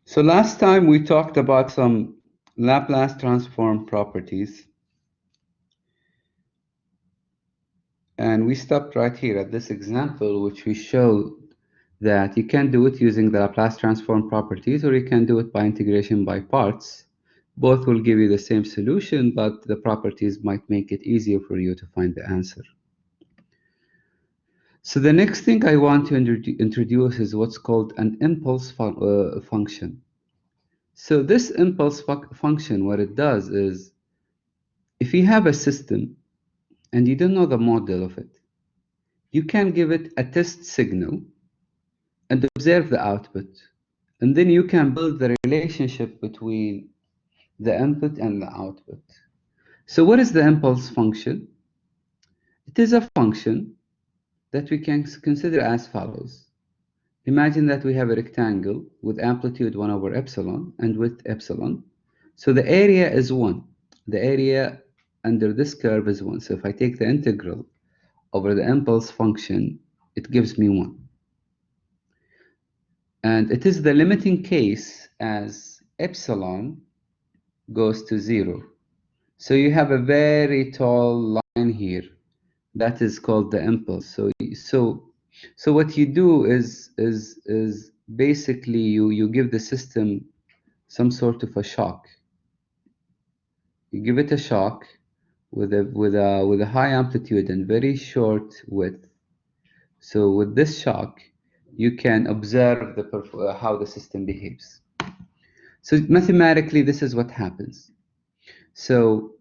So last time we talked about some Laplace transform properties, and we stopped right here at this example, which we showed that you can do it using the Laplace transform properties, or you can do it by integration by parts. Both will give you the same solution, but the properties might make it easier for you to find the answer. So the next thing I want to introduce is what's called an impulse function. So this impulse function, what it does is, if you have a system and you don't know the model of it, you can give it a test signal and observe the output. And then you can build the relationship between the input and the output. So what is the impulse function? It is a function that we can consider as follows. Imagine that we have a rectangle with amplitude 1 over epsilon and width epsilon. So the area is 1. The area under this curve is 1. So if I take the integral over the impulse function, it gives me 1. And it is the limiting case as epsilon goes to 0. So you have a very tall line here. That is called the impulse. So what you do is basically you give the system some sort of a shock. You give it a shock with a high amplitude and very short width. So with this shock, you can observe how the system behaves. So mathematically, this is what happens. So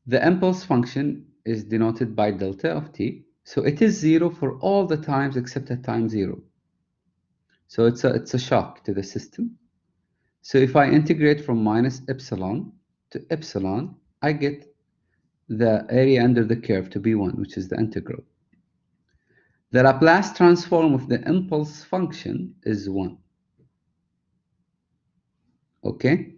the impulse function is denoted by delta of t. So it is 0 for all the times except at time 0. So it's a shock to the system. So if I integrate from minus epsilon to epsilon, I get the area under the curve to be 1, which is the integral. The Laplace transform of the impulse function is 1. Okay?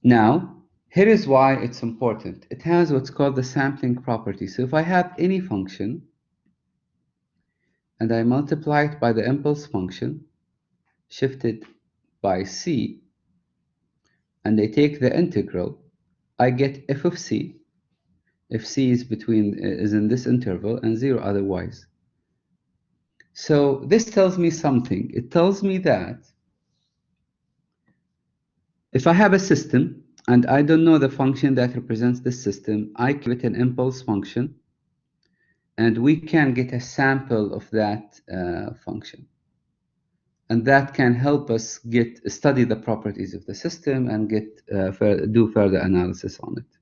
Now, here is why it's important. It has what's called the sampling property. So if I have any function and I multiply it by the impulse function shifted by c, and I take the integral, I get f of c if c is in this interval and 0 otherwise. So this tells me something. It tells me that if I have a system and I don't know the function that represents this system, I give it an impulse function, and we can get a sample of that function. And that can help us study the properties of the system and do further analysis on it.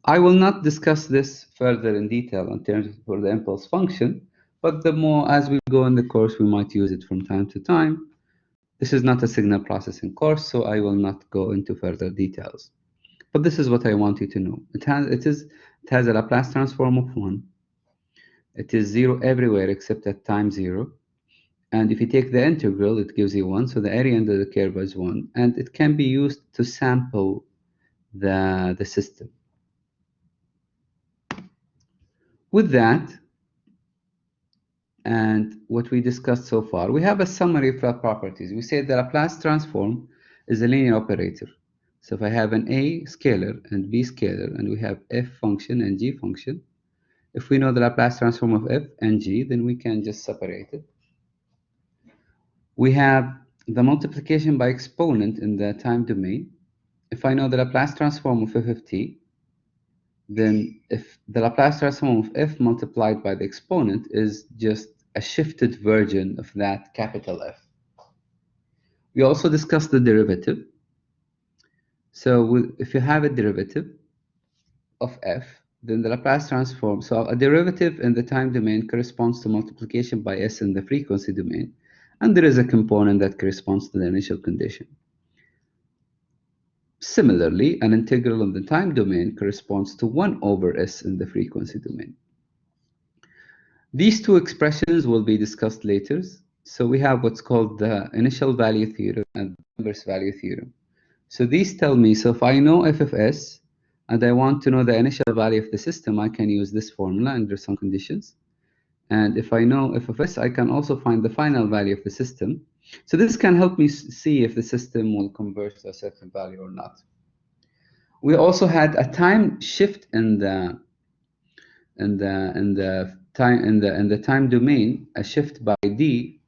I will not discuss this further in detail in terms for the impulse function, but as we go in the course, we might use it from time to time. This is not a signal processing course, so I will not go into further details. But this is what I want you to know. It has a Laplace transform of 1. It is 0 everywhere except at time 0. And if you take the integral, it gives you 1. So the area under the curve is 1. And it can be used to sample the system. With that, and what we discussed so far, we have a summary of the properties. We said the Laplace transform is a linear operator. So if I have an A scalar and B scalar, and we have f function and g function, if we know the Laplace transform of f and g, then we can just separate it. We have the multiplication by exponent in the time domain. If I know the Laplace transform of f of t, then if the Laplace transform of f multiplied by the exponent is just a shifted version of that capital F. We also discussed the derivative. So if you have a derivative of f, then the Laplace transform, so a derivative in the time domain corresponds to multiplication by s in the frequency domain, and there is a component that corresponds to the initial condition. Similarly, an integral in the time domain corresponds to 1 over s in the frequency domain. These two expressions will be discussed later. So we have what's called the initial value theorem and the inverse value theorem. So these tell me, so if I know f of s and I want to know the initial value of the system, I can use this formula under some conditions. And if I know f of s, I can also find the final value of the system. So this can help me see if the system will converge to a certain value or not. We also had a time shift in the time domain, a shift by d.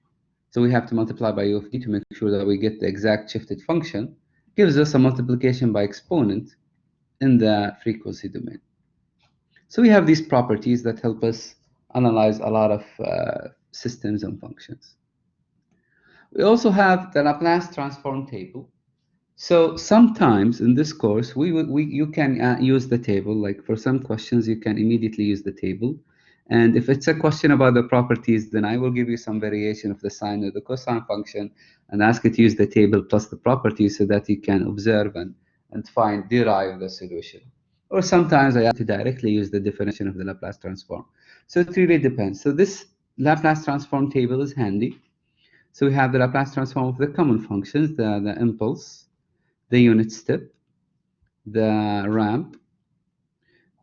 So we have to multiply by u of d to make sure that we get the exact shifted function. Gives us a multiplication by exponent in the frequency domain. So we have these properties that help us analyze a lot of systems and functions. We also have the Laplace transform table. So sometimes in this course, you can use the table. Like for some questions, you can immediately use the table. And if it's a question about the properties, then I will give you some variation of the sine or the cosine function and ask you to use the table plus the properties so that you can observe and derive the solution. Or sometimes I have to directly use the definition of the Laplace transform. So it really depends. So this Laplace transform table is handy. So we have the Laplace transform of the common functions, the impulse, the unit step, the ramp,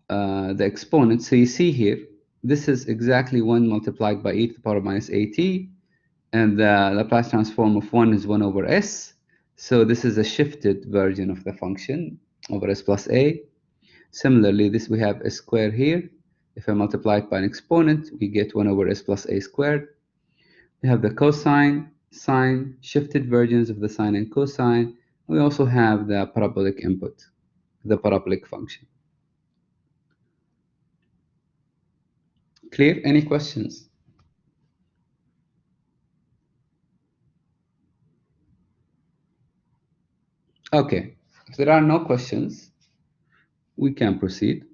the exponent. So you see here, this is exactly 1 multiplied by e to the power minus at, and the Laplace transform of 1 is 1 over s. So this is a shifted version of the function over s plus a. Similarly, this we have s squared here. If I multiply it by an exponent, we get 1 over s plus a squared. We have the cosine, sine, shifted versions of the sine and cosine. We also have the parabolic input, the parabolic function. Clear? Any questions? Okay, if there are no questions, we can proceed.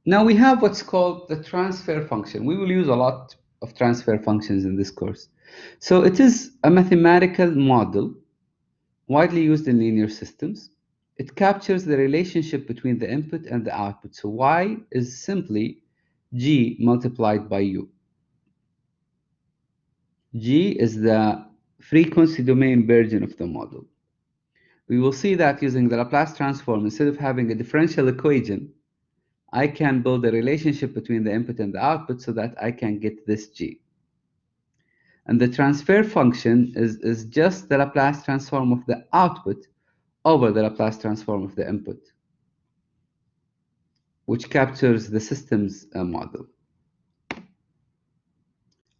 Now we have what's called the transfer function. We will use a lot of transfer functions in this course. So it is a mathematical model widely used in linear systems. It captures the relationship between the input and the output. So y is simply g multiplied by u. G is the frequency domain version of the model. We will see that using the Laplace transform, instead of having a differential equation, I can build a relationship between the input and the output so that I can get this g. And the transfer function is just the Laplace transform of the output over the Laplace transform of the input, which captures the system's model.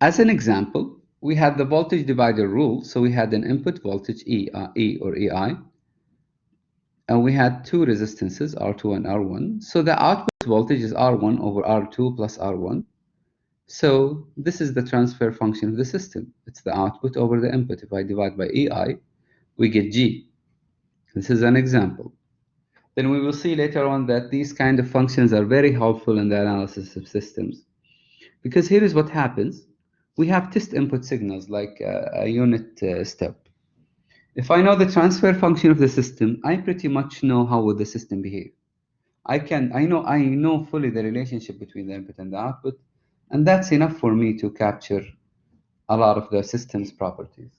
As an example, we had the voltage divider rule. So we had an input voltage E or EI, and we had two resistances, R2 and R1. So the output voltage is R1 over R2 plus R1. So this is the transfer function of the system. It's the output over the input. If I divide by EI, we get G. This is an example. Then we will see later on that these kind of functions are very helpful in the analysis of systems. Because here is what happens. We have test input signals like a unit step. If I know the transfer function of the system, I pretty much know how would the system behave. I know fully the relationship between the input and the output, and that's enough for me to capture a lot of the system's properties.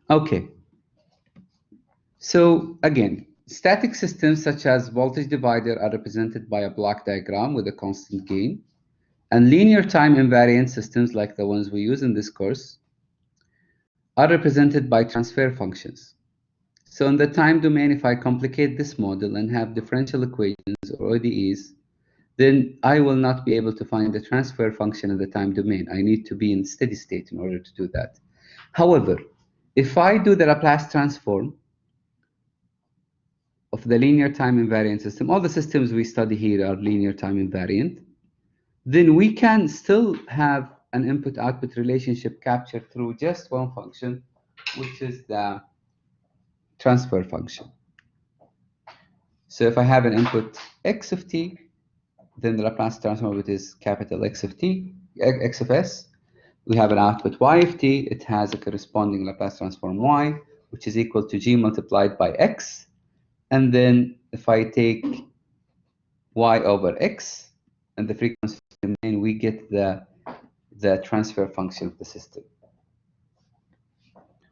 Okay. So again, static systems such as voltage divider are represented by a block diagram with a constant gain, and linear time invariant systems like the ones we use in this course are represented by transfer functions. So in the time domain, if I complicate this model and have differential equations or ODEs, then I will not be able to find the transfer function in the time domain. I need to be in steady state in order to do that. However, if I do the Laplace transform of the linear time invariant system, all the systems we study here are linear time invariant, then we can still have an input-output relationship captured through just one function, which is the transfer function. So if I have an input x of t, then the Laplace transform of it is capital X of t, x of s. We have an output y of t. It has a corresponding Laplace transform y, which is equal to g multiplied by x. And then if I take y over x and the frequency domain, we get the transfer function of the system.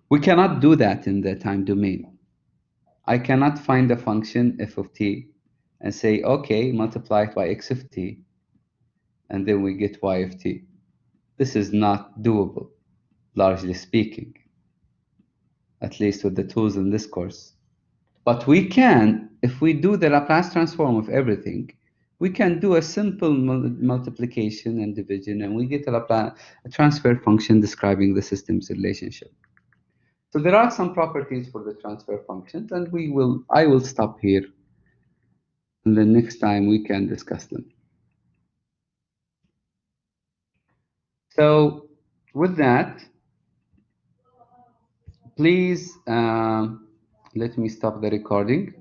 We cannot do that in the time domain. I cannot find a function f of t and say, okay, multiply it by x of t, and then we get y of t. This is not doable, largely speaking, at least with the tools in this course. But we can, if we do the Laplace transform of everything, we can do a simple multiplication and division, and we get a transfer function describing the system's relationship. So there are some properties for the transfer functions, and I will stop here, and the next time we can discuss them. So with that, please let me stop the recording.